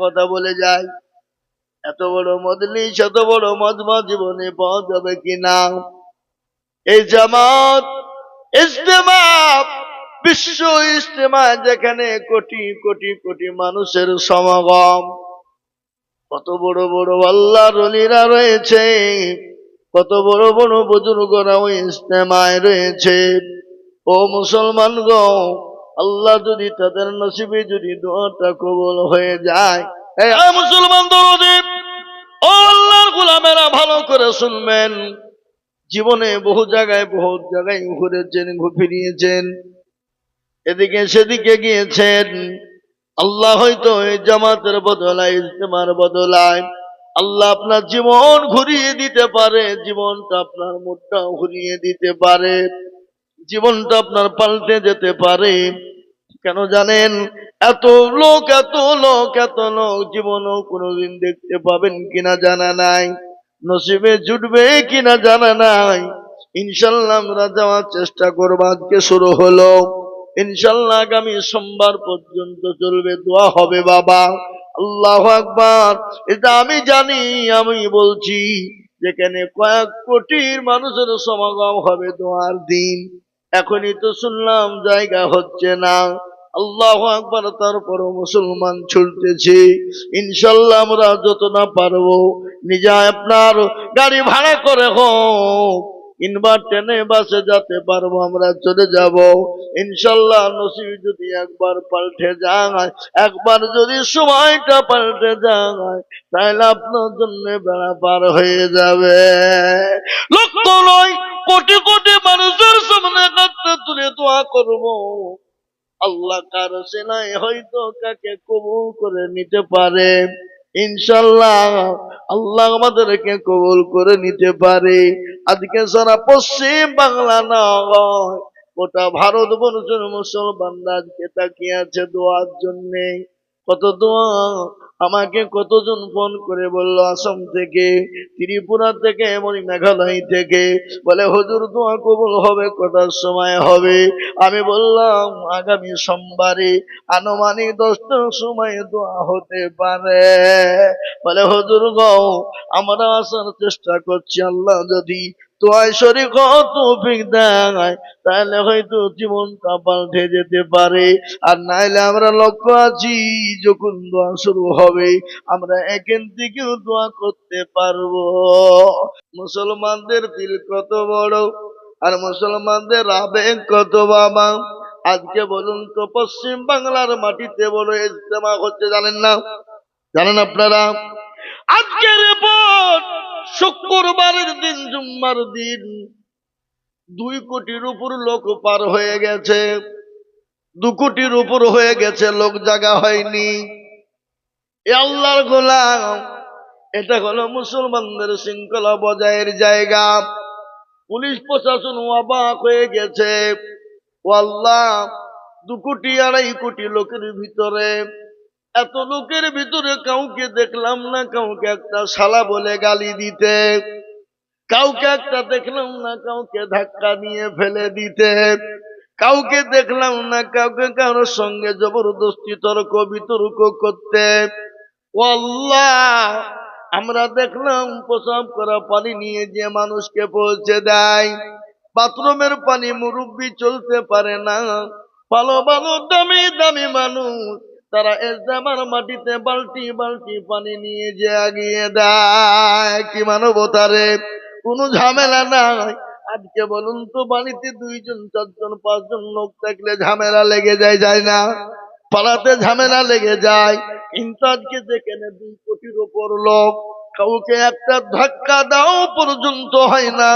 কথা বলে যায়, এত বড় মজলিস, এত বড় মজমা জীবনে পাওয়া যাবে কিনা? এই জামাত ইজতেমা, বিশ্ব ইজতেমা, যেখানে কোটি কোটি কোটি মানুষের সমাগম, কত বড় বড় আল্লাহর ওলিরা রয়েছে, কত বড় বড় বুজুর্গরা ওই ইজতেমায় রয়েছে। ও মুসলমান গো, আল্লাহ যদি তাদের নসিবে যদি দোয়াটা কবুল হয়ে যায়, এই মুসলমান দরদি, ও আল্লাহর গোলামেরা ভালো করে শুনবেন। জীবনে বহু জায়গায় ঘুরেছেন, ফিরিয়েছেন, এদিকে সেদিকে গিয়েছেন। আল্লাহ হয়তো এই জামাতের বদলায়, ইজতেমার বদলায় আল্লাহ আপনার জীবন ঘুরিয়ে দিতে পারে, জীবনটা আপনার মুডটা ঘুরিয়ে দিতে পারে, জীবনটা আপনার পাল্টে যেতে পারে। কেন জানেন? এত লোক, এত লোক, এত লোক জীবনও কোনোদিন দেখতে পাবেন কিনা জানা নাই, নসিবে জুটবে কিনা জানা নাই। ইনশাল্লাহ আমরা যাওয়ার চেষ্টা করবো। আজকে শুরু হলো, ইনশাল্লাহ আগামী সোমবার পর্যন্ত চলবে, দোয়া হবে বাবা। আল্লাহু আকবার। এটা আমি জানি, আমি বলছি, যেখানে কয়েক কোটির মানুষের সমাগম হবে দোয়ার দিন। এখনই তো শুনলাম জায়গা হচ্ছে না। আল্লাহু আকবার। তারপরও মুসলমান ছুটতেছে। ইনশাল্লাহ আমরা যত না পারবো, নিজে আপনার গাড়ি ভাড়া করে হোক কিংবা ট্রেনে বাসে যেতে পারবো, আমরা চলে যাব ইনশাল্লাহ। নসিব যদি একবার পাল্টে যায়, একবার যদি সময়টা পাল্টে যায়, তাহলে আপনার জন্য বেড়া পার হয়ে যাবে। লক্ষ নয়, কোটি কোটি মানুষের সামনে কাঁদতে তুলে দোয়া করবো। আল্লাহ কার সেনায় হয়তো কাকে কবুল করে নিতে পারে। ইনশাল্লাহ আল্লাহ আমাদেরকে কবুল করে নিতে পারে। আজকে সারা পশ্চিম বাংলা নয়, গোটা ভারতবর্ষের মুসলমানরা আজকে তাকিয়ে আছে দোয়ার জন্যে। কত দোয়া! আমাকে কতজন ফোন করে বলল আসাম থেকে, ত্রিপুরা থেকে, মেঘালয় থেকে, বলে হুজুর দোয়া কবুল হবে কটার সময় হবে? আমি বললাম আগামী সোমবারে আনুমানিক 10টার সময় দোয়া হতে পারে। বলে হুজুর গো, আমরা আসার চেষ্টা করছি, আল্লাহ যদি দোয়ায় শরীক তৌফিক দেয় তাহলে হয়তো জীবনটা পাল্টে যেতে পারে। আর নাইলে আমরা লক্ষ্য আছি, যখন দোয়া শুরু হবে আমরা এখান থেকেও দোয়া করতে পারবো। মুসলমানদের দিল কত বড়, আর মুসলমানদের আবেগ কত বাবা। আজকে বলুন তো, পশ্চিম বাংলার মাটিতে বড় ইজতেমা হচ্ছে, জানেন না? জানেন আপনারা? আজকের পর শুক্রবারের দিন, জুম্মার দিন 2 কোটির উপর লোক পার হয়ে গেছে, 2 কোটির উপর হয়ে গেছে, লোক জায়গা হয়নি। এ আল্লাহর গোলাম, এটা হলো মুসলমানদের শৃঙ্খলা বজায়ের জায়গা। পুলিশ প্রশাসন অবাক হয়ে গেছে। ও আল্লাহ, 2 কোটি 2.5 কোটি লোকের ভিতরে, এত লোকের ভিতরে কাউকে দেখলাম না কাউকে একটা শালা বলে গালি দিতে, কাউকে একটা দেখলাম না কাউকে ধাক্কা নিয়ে ফেলে দিতে, কাউকে দেখলাম না কাউকে কারোর সঙ্গে জবরদস্তি তর্ক বিতর্ক করতে। ও আল্লাহ, আমরা দেখলাম প্রসাব করা পানি নিয়ে যে মানুষকে পৌঁছে দেয়, বাথরুমের পানি মুরব্বি চলতে পারে না, ভালো ভালো দামি দামি মানুষ তারা ইজতেমার মাটিতে বালতি বালতি পানি নিয়ে যে আগিয়ে দেয়। কি মানবতা রে! কোনো ঝামেলা নাই। আজকে বলুন তো, বাড়িতে 2 জন 4 জন 5 জন লোক থাকলে ঝামেলা লেগে যায়, যায় না? পাড়াতে ঝামেলা লেগে যায়। কিন্তু আজকে যেখানে 2 কোটির উপর লোক, কাউকে একটা ধাক্কা দাও পর্যন্ত হয় না।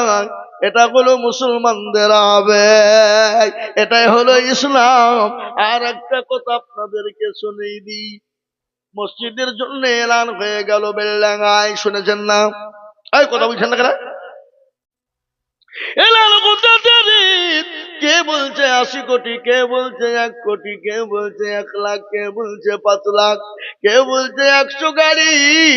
এটা হলো মুসলমানদের আবেগ, এটাই হলো ইসলাম। আর একটা কথা আপনাদেরকে শুনিয়ে দিই, মসজিদের জন্য এলান হয়ে গেল বেলডাঙ্গায়, শুনেছেন না? এই কথা বলছেন না কেন? এলান কোথাতে? কে বলছে 80 কোটি, কে বলছে 1 কোটি, কে বলছে 1 লাখ, কে বলছে 5 লাখ, কেউ বলছে 100 গাড়ি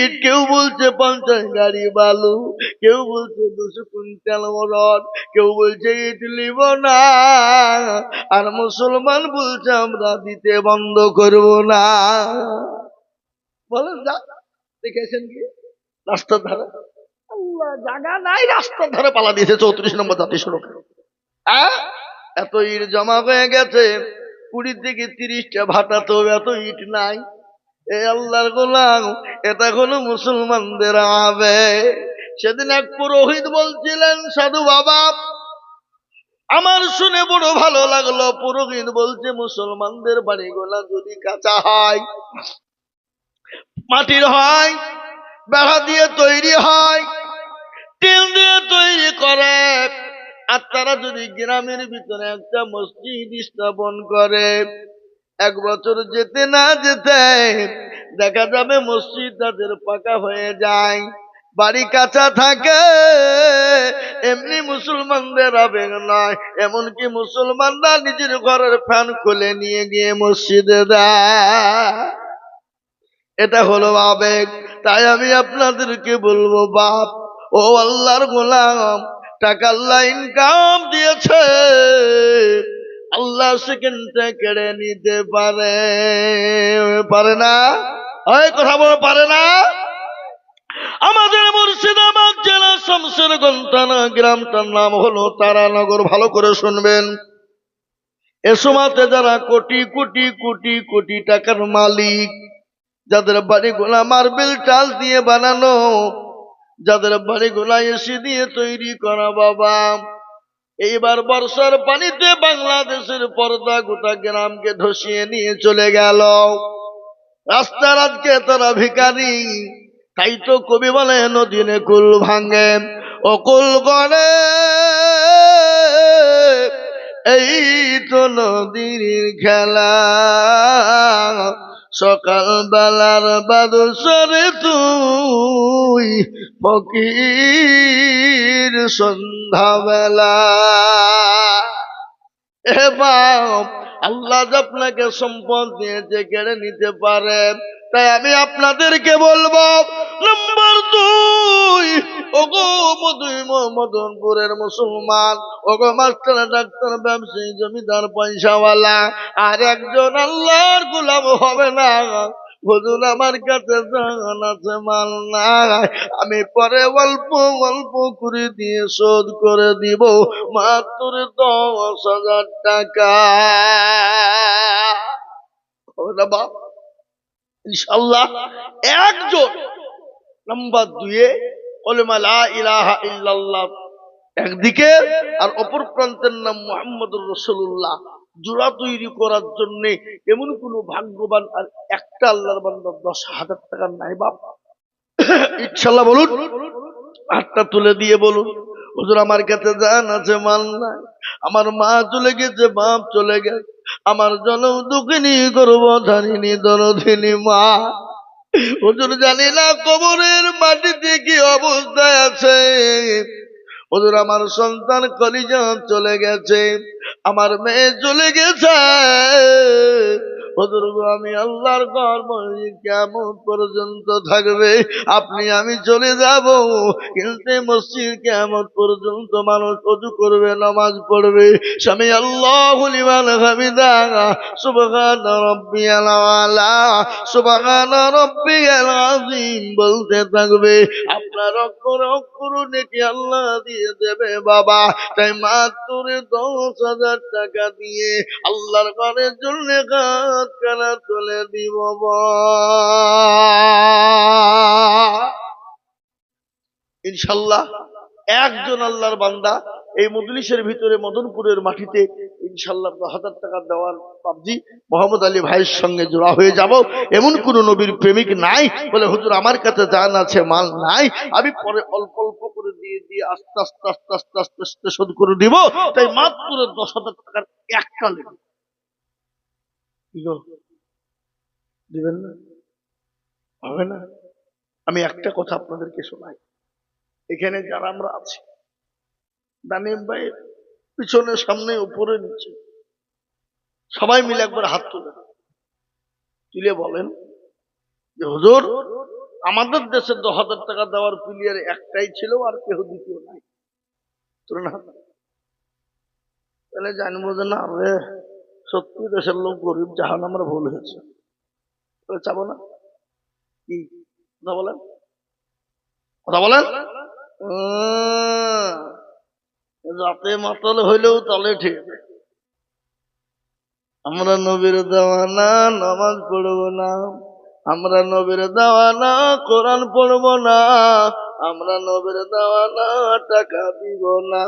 ইট, কেউ বলছে 50 গাড়ি বালু, কেউ বলছে 200 কুইন্টাল রড, কেউ বলছে ইট লিব না। আর মুসলমান বলছে আমরা দিতে বন্ধ করব না। বলেন যা দেখেছেন কি রাস্তার ধারে আল্লাহ জায়গা নাই, রাস্তার ধারে পালা দিয়েছে 34 নম্বর জাতীয় সড়কে। এত ইট জমা হয়ে গেছে, 20 থেকে 30টা ভাটা, তো এত ইট নাই। এ আল্লাহর গোলাম, এটা হলো মুসলমানদের আবেগ। সেদিন এক পুরোহিত বলছিলেন, সাধু বাবা আমার শুনে বড় ভালো লাগলো, পুরোহিত বলছে মুসলমানদের বাড়িগুলা যদি কাঁচা হয়, মাটির হয়, বেড়া দিয়ে তৈরি হয়, টিন দিয়ে তৈরি করে, আর তারা যদি গ্রামের ভিতরে একটা মসজিদ স্থাপন করে, 1 বছর যেতে না যেতে দেখা যাবে মসজিদ তাদের পাকা হয়ে যায়, বাড়ি কাঁচা থাকে। এমনি মুসলমানদের আবেগ নয়, এমনকি মুসলমানরা নিজের ঘরের ফ্যান খুলে নিয়ে গিয়ে মসজিদে দেয়। এটা হলো আবেগ। তাই আমি আপনাদেরকে বলবো, বাপ ও আল্লাহর গোলাম, টাকা আল্লাহ ইনকাম দিয়েছে, আল্লাহ সেকেন্ডে কেড়ে নিতে পারে, পারে না? ওই কথা বলে পারে না? আমাদের মুর্শিদাবাদ জেলা শামসেরগঞ্জ থানা, গ্রামটার নাম হলো তারানগর। ভালো করে শুনবেন। এ সময়তে যারা কোটি কোটি কোটি কোটি টাকার মালিক, যাদের বাড়িগুলা মার্বেল টাল দিয়ে বানানো, যাদের বাড়িগুলা এসি দিয়ে তৈরি করা, বাবা এইবার বর্ষার পানিতে বাংলাদেশের পর্দা গোটা গ্রামকে ধসিয়ে নিয়ে চলে গেল। রাস্তার আজকে তারা ভিখারি। তাই তো কবি বলে, নদীনে কুল ভাঙে ও কুল গড়ে, এই তো নদীর খেলা। সকাল বেলার বাদশরে তুই ফকির সন্ধ্যাবেলা। এ বাপ, আল্লাহ আপনাকে সম্পদ দিয়েছে, কেড়ে নিতে পারে। তাই আমি আপনাদেরকে বলবো, নম্বর 2, ওগো মদনপুরের মুসলমান, ওগো মাস্টার, ডাক্তার, ব্যবসায়ী, জমিদার, পয়সাওয়ালা, আর একজন আল্লাহর গোলাম হবে না। হুজুর আমার কাছে জান আছে, মাল নাই, আমি পরে অল্প অল্প করে দিয়ে শোধ করে দিব, মাত্র 10,000 টাকা। বাপ ইনশাল্লাহ একজন। নাম্বার 2, কলেমা লা ইলাহা ইল্লাল্লাহ একদিকে, আর অপর প্রান্তের নাম মুহাম্মদুর রাসূলুল্লাহ, জোড়া তৈরি করার জন্য এমন কোন ভাগ্যবান আর একটা আল্লাহর বান্দা 10,000 টাকা নাই বাপ? ইনশাআল্লাহ বলুন, হাতটা তুলে দিয়ে বলুন, হুজুর আমার কাছে জান আছে, মাল নাই, আমার মা চলে গেছে, বাপ চলে গেছে, আমার জনম দুঃখিনী গর্ভধারিণী দরদিনী মা, হুজুর জানি না কবরের মাটিতে কি অবস্থায় আছে, হুজুর আমার সন্তান কলিজা চলে গেছে, আমার মেয়ে চলে গেছে, হুজুর গো আমি আল্লাহর ঘর কেমন পর্যন্ত থাকবে, আপনি আমি চলে যাব, কিন্তু মসজিদ কেমন পর্যন্ত মানুষ ওযু করবে, নামাজ পড়বে, সামি আল্লাহু লিমান হামিদা, সুবহান রাব্বিয়াল আলা, সুবহান রাব্বিয়াল আযীম বলতে থাকবে, আপনার অক্ষর অক্ষর নেকি আল্লাহ দিয়ে দেবে বাবা। তাই মাত্র 10,000 টাকা দিয়ে আল্লাহর ঘরের জন্য হাত কানা তুলে দিব। ইনশাল্লাহ একজন আল্লাহর বান্দা এই মজলিসের ভিতরে, মদনপুরের মাটিতে ইনশাল্লাহ 10,000 টাকা দেওয়ার পাবজি মোহাম্মদ আলী ভাইয়ের সঙ্গে জোড়া হয়ে যাব। এমন কোন নবীর প্রেমিক নাই বলে হুজুর আমার কাছে জান আছে, মাল নাই, আমি পরে অল্প অল্প করে দিয়ে দিয়ে আস্তে আস্তে আস্তে আস্তে আস্তে আস্তে শোধ করে দিব। তাই মাত্র 10,000 টাকার একটা লেগে দিবেন না? হবে না? আমি একটা কথা আপনাদেরকে শোনাই। এখানে যারা আমরা আছি, দানিম ভাই পিছনে, সামনে, উপরে, নিচে, সবাই মিলে একবার হাত তুলে বলেন যে হুজুর আমাদের দেশে 10,000 টাকা দেওয়ার প্লেয়ার একটাই ছিল, আর কেউ দ্বিতীয় নাই। তাহলে জানবো যে না রে, সত্যি দেশের লোক গরিব, জাহান আমরা ভুল হয়েছে, চাবো না? কি কথা বলেন, কথা বলেন। রাতে মাতাল হইলেও তালে ঠিক। আমরা নবীর দেওয়ানা, নামাজ পড়বো না। আমরা নবীর দেওয়ানা, কোরআন পড়বো না। আমরা নবীর দেওয়ানা, টাকা দিব না।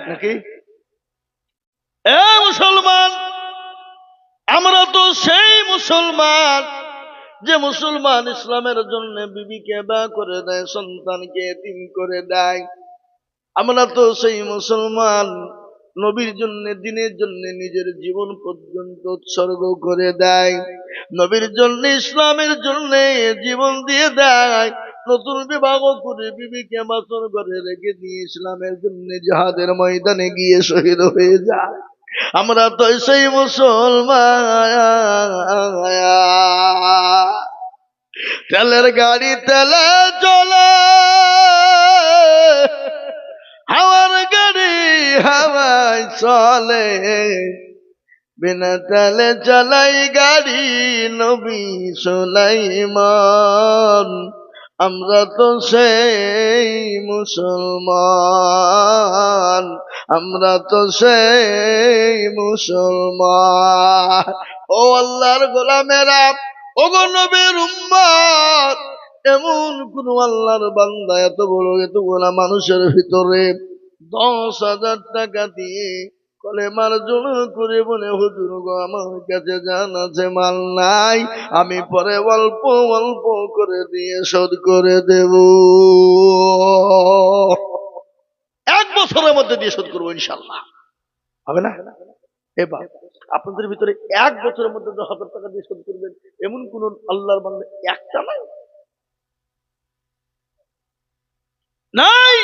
নাকি এ মুসলমান, আমরা তো সেই মুসলমান যে মুসলমান ইসলামের জন্য বিবিকে বা করে দেয়, সন্তানকে এতিম করে দেয়। আমরা তো সেই মুসলমান নবীর জন্য, দিনের জন্য নিজের জীবন পর্যন্ত উৎসর্গ করে দেয়। নবীর জন্য, ইসলামের জন্য জীবন দিয়ে দেয়। নতুন বিবাহ করে বিবিকে বাসর করে রেখে দিয়ে ইসলামের জন্য জিহাদের ময়দানে গিয়ে শহীদ হয়ে যায়। আমরা তো সেই মুসলমান। তেলের গাড়ি তেলে চলে, হাওয়ার গাড়ি হাওয়ায় চলে। বিনা তেলে চালাই গাড়ি নবী সুলাইমান। আমরা তো সেই মুসলমান, আমরা তো সেই মুসলমান। ও আল্লাহর গোলামেরা, ও গো নবীর উম্মত, এমন কোন আল্লাহর বান্দা এত বড় এত গোনা মানুষের ভিতরে 10,000 টাকা দিয়ে কলেমার জন্য করে বলে, হুজুর গো আমার কাছে জান আছে, মাল নাই, আমি পরে অল্প অল্প করে দিয়ে শোধ করে দেব। 1 বছরের মধ্যে দিয়ে শোধ করবো ইনশাল্লাহ। হবে না? এবার আপনাদের ভিতরে 1 বছরের মধ্যে 10,000 টাকা দিয়ে শোধ করবেন এমন কোন আল্লাহর বান্দা একটা নাই? নাই।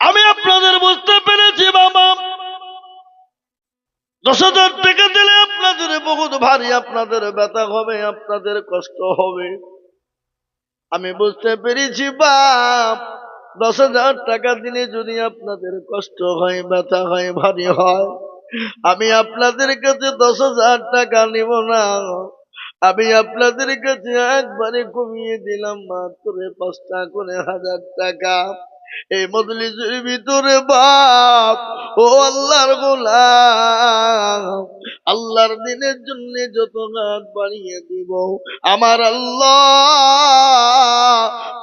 আমি আপনাদের বুঝতে পেরেছি বাবা, 10,000 টাকা দিলে আপনাদের বহুত ভারী, আপনাদের ব্যথা হবে, আপনাদের কষ্ট হবে। আমি বুঝতে পেরেছি বাপ, 10,000 টাকা দিলে যদি আপনাদের কষ্ট হয়, ব্যথা হয়, ভারী হয়, আমি আপনাদের কাছে 10,000 টাকা নিব না। আমি আপনাদের কাছে একবারে কমিয়ে দিলাম মাত্র 5টা করে 1,000 টাকা। এই মজলিসের ভিতরে বাপ, ও আল্লাহর গোলাম, আল্লাহর দিনের জন্য যত হাত বাড়িয়ে দিব আমার আল্লাহ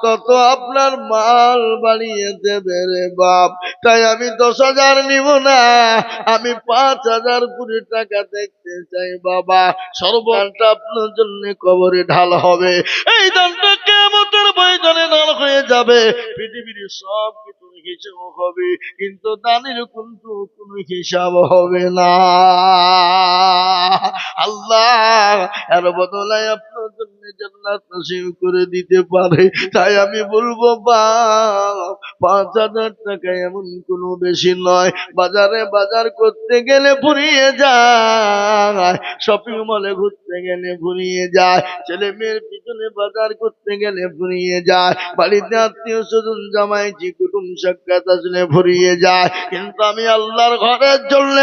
তত আপনার মাল বাড়িয়ে দেবে রে বাপ। তাই আমি 10,000 নিব না, আমি 5,000 কোটি টাকা দেখতে চাই বাবা। সর্বদানটা আপনার জন্য কবরে ঢাল হবে। এই দানটা কিয়ামতের ময়দানে ঢাল হয়ে যাবে। পৃথিবীর সব কিছু হিসাব হবে, কিন্তু দানের কিন্তু কোনো হিসাব হবে না। আল্লাহ এর বদলায় আপনার জন্য জান্নাত নসিব করে দিতে পারে। তাই আমি বলবো বাপ, 5,000 টাকা এমন কোনো বেশি নয়। বাজারে বাজার করতে গেলে ফুরিয়ে যায়, শপিং মলে ঘুরতে গেলে ফুরিয়ে যায়, ছেলে মেয়ের পিছনে বাজার করতে গেলে ফুরিয়ে যায়, বাড়িতে আত্মীয় স্বজন জামাইজি কুটুম সাক্ষাৎ আসলে ফুরিয়ে যায়। কিন্তু আমি আল্লাহর ঘরের জন্য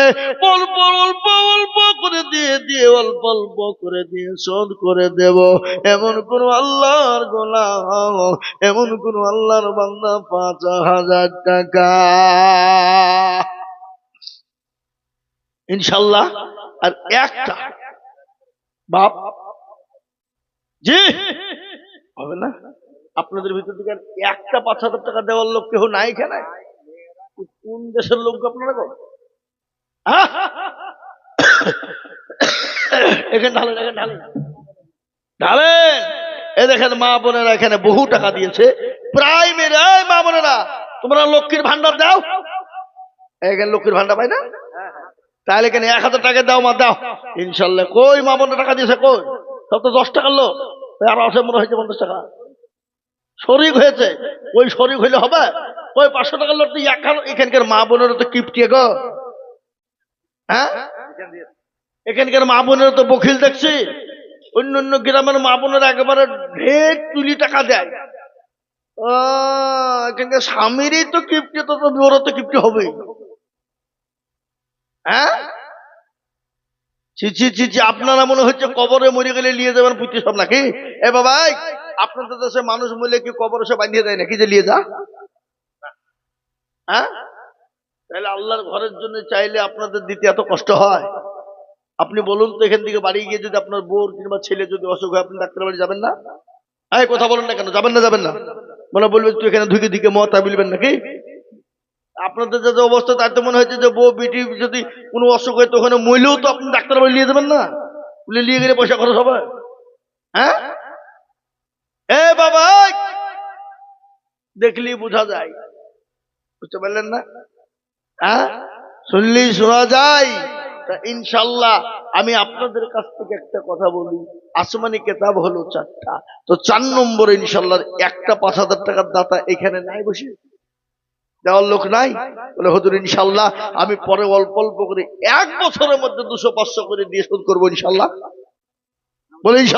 অল্প অল্প অল্প করে দিয়ে দিয়ে অল্প অল্প করে দিয়ে শোধ করে দেব এমন কোন আল্লাহর গোলাম, এমন কোন আল্লাহর বান্দা 5,000 টাকা ইনশাল্লাহ। আর একটা বাপ জি হবে না? আপনাদের ভিতর থেকে একটা 5,000 টাকা দেওয়ার লোক কেউ নাই এখানে? কোন দেশের লোক আপনারা? এখানে ঢালেন, এখানে ঢালেন, ঢালেন। এ দেখেন মা বোনেরা এখানে বহু টাকা দিয়েছে প্রায় মেরে। মা বোনেরা তোমরা লক্ষ্মীর ভান্ডার দাও, এখানে লক্ষ্মীর ভান্ডার পাই না? তাহলে এখানে 1,000 টাকা দাও, মা দাও ইনশাল্লাহ। কই মা বোনের টাকা দিয়েছে কই? সব তো 10 টাকার লোক, আর আছে মনে হয়েছে 50 টাকা শরিক হয়েছে। ওই শরিক হইলে হবে? ওই 500 টাকার লোক তো এখানকার মা বোনের তো কিপটিয়ে গো। হ্যাঁ, এখানকার মা বোনের তো বখিল দেখছি। অন্য অন্য গ্রামের মা বোনের একেবারে ঢের তুলি টাকা দেয়। এখানকার স্বামীরই তো কিপটি, তো ওরা তো কিপটি হবে। হ্যাঁ, ছি ছি ছি ছি, আপনারা মনে হচ্ছে কবরে মরে গেলে নিয়ে যাবেন পুঁতে সব নাকি? এ বাবা, আপনাদের দেশে মানুষ মরলে কি কবরে সব বাঁধিয়ে দেয় নাকি যে নিয়ে যা? হ্যাঁ, তাহলে আল্লাহর ঘরের জন্য চাইলে আপনাদের দিতে এত কষ্ট হয়? আপনি বলুন তো, এখান থেকে বাড়ি গিয়ে যদি আপনার বোন কিংবা ছেলে যদি অসুখ হয়, আপনি ডাক্তার বাড়ি যাবেন না? হ্যাঁ, কথা বলেন না কেন, যাবেন না? যাবেন না? মানে বলবে তুই এখানে ধুকে ধুকে মত বলবেন নাকি? আপনাদের যে অবস্থা, তার তো মনে হচ্ছে যে বউ বিটি যদি কোনো অসুখ হয় তখন মইলেও তো আপনি ডাক্তার বাড়ি নিয়ে যাবেন না? বলে নিয়ে গেলে পয়সা খরচ হবে। হ্যাঁ, এ বাবা, দেখলি বোঝা যায়, বুঝতে পারলেন না? হ্যাঁ, শুনলেই শোনা যায়। তা ইনশাল্লাহ আমি আপনাদের কাছ থেকে একটা কথা বলি, আসমানি কেতাব হলো 4টা, তো 4 নম্বরে ইনশাল্লাহ একটা 5,000 টাকার দাতা এখানে নাই, বসে দেওয়ার লোক নাই? বলে হুজুর ইনশাল্লাহ আমি পরে অল্প অল্প করে 1 বছরের মধ্যে 200-500 করে দিয়ে শোধ করবো ইনশাল্লাহ। বলে ইনশাল্লাহ।